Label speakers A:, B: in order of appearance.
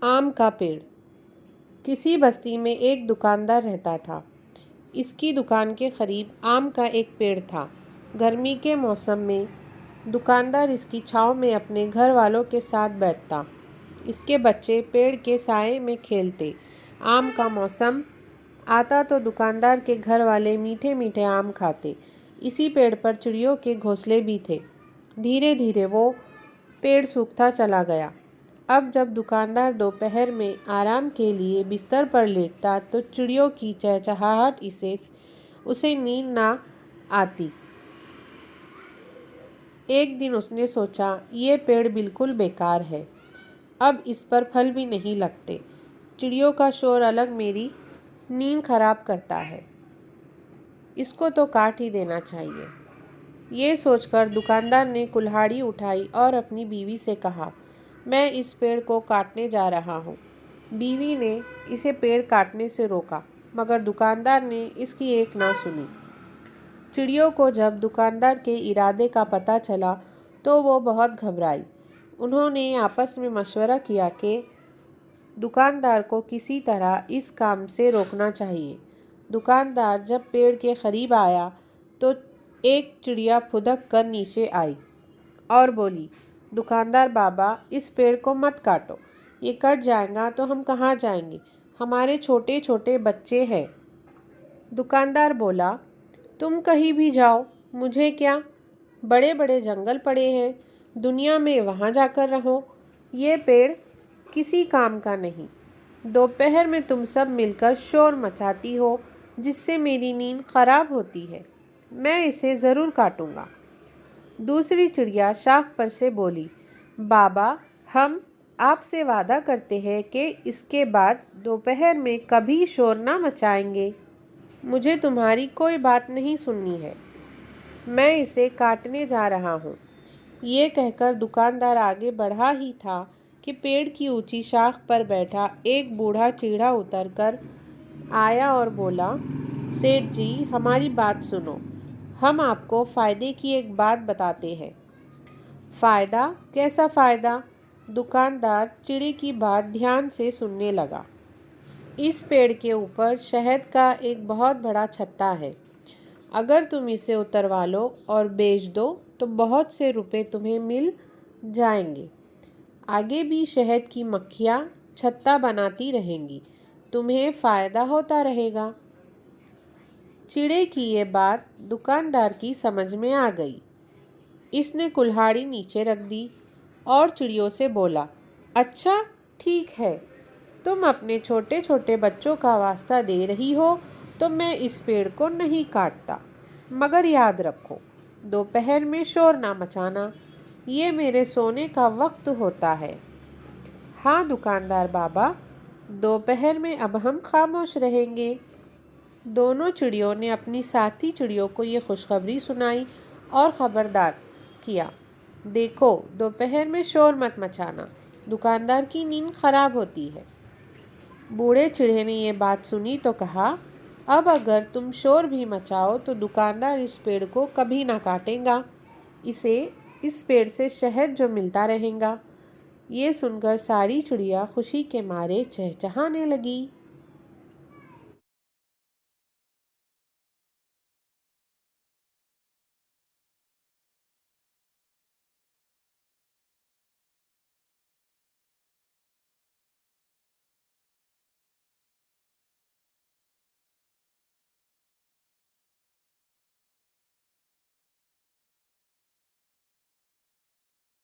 A: आम का पेड़। किसी बस्ती में एक दुकानदार रहता था। इसकी दुकान के करीब आम का एक पेड़ था। गर्मी के मौसम में दुकानदार इसकी छांव में अपने घर वालों के साथ बैठता। इसके बच्चे पेड़ के साए में खेलते। आम का मौसम आता तो दुकानदार के घर वाले मीठे मीठे आम खाते। इसी पेड़ पर चिड़ियों के घोंसले भी थे। धीरे धीरे वो पेड़ सूखता चला गया। अब जब दुकानदार दोपहर में आराम के लिए बिस्तर पर लेटता तो चिड़ियों की चहचहाहट उसे नींद ना आती। एक दिन उसने सोचा, ये पेड़ बिल्कुल बेकार है, अब इस पर फल भी नहीं लगते। चिड़ियों का शोर अलग मेरी नींद खराब करता है, इसको तो काट ही देना चाहिए। ये सोचकर दुकानदार ने कुल्हाड़ी उठाई और अपनी बीवी से कहा, मैं इस पेड़ को काटने जा रहा हूँ। बीवी ने इसे पेड़ काटने से रोका, मगर दुकानदार ने इसकी एक ना सुनी। चिड़ियों को जब दुकानदार के इरादे का पता चला तो वो बहुत घबराई। उन्होंने आपस में मशवरा किया कि दुकानदार को किसी तरह इस काम से रोकना चाहिए। दुकानदार जब पेड़ के करीब आया तो एक चिड़िया फुदक कर नीचे आई और बोली, दुकानदार बाबा, इस पेड़ को मत काटो, ये कट जाएगा तो हम कहाँ जाएंगे, हमारे छोटे छोटे बच्चे हैं। दुकानदार बोला, तुम कहीं भी जाओ, मुझे क्या, बड़े बड़े जंगल पड़े हैं, दुनिया में वहाँ जाकर रहो, ये पेड़ किसी काम का नहीं। दोपहर में तुम सब मिलकर शोर मचाती हो जिससे मेरी नींद खराब होती है, मैं इसे ज़रूर काटूंगा। दूसरी चिड़िया शाख पर से बोली, बाबा, हम आपसे वादा करते हैं कि इसके बाद दोपहर में कभी शोर ना मचाएंगे। मुझे तुम्हारी कोई बात नहीं सुननी है, मैं इसे काटने जा रहा हूँ। ये कहकर दुकानदार आगे बढ़ा ही था कि पेड़ की ऊंची शाख पर बैठा एक बूढ़ा चिड़ा उतरकर आया और बोला, सेठ जी, हमारी बात सुनो, हम आपको फ़ायदे की एक बात बताते हैं। फ़ायदा? कैसा फ़ायदा? दुकानदार चिड़ी की बात ध्यान से सुनने लगा। इस पेड़ के ऊपर शहद का एक बहुत बड़ा छत्ता है। अगर तुम इसे उतरवा लो और बेच दो तो बहुत से रुपए तुम्हें मिल जाएंगे। आगे भी शहद की मक्खियाँ छत्ता बनाती रहेंगी, तुम्हें फ़ायदा होता रहेगा। चिड़े की ये बात दुकानदार की समझ में आ गई। इसने कुल्हाड़ी नीचे रख दी और चिड़ियों से बोला, अच्छा ठीक है, तुम अपने छोटे छोटे बच्चों का वास्ता दे रही हो तो मैं इस पेड़ को नहीं काटता, मगर याद रखो, दोपहर में शोर ना मचाना, ये मेरे सोने का वक्त होता है। हाँ दुकानदार बाबा, दोपहर में अब हम खामोश रहेंगे। दोनों चिड़ियों ने अपनी साथी चिड़ियों को ये खुशखबरी सुनाई और ख़बरदार किया, देखो, दोपहर में शोर मत मचाना, दुकानदार की नींद खराब होती है। बूढ़े चिड़े ने ये बात सुनी तो कहा, अब अगर तुम शोर भी मचाओ तो दुकानदार इस पेड़ को कभी ना काटेगा, इस पेड़ से शहद जो मिलता रहेगा। ये सुनकर सारी चिड़िया खुशी के मारे चहचहाने लगी।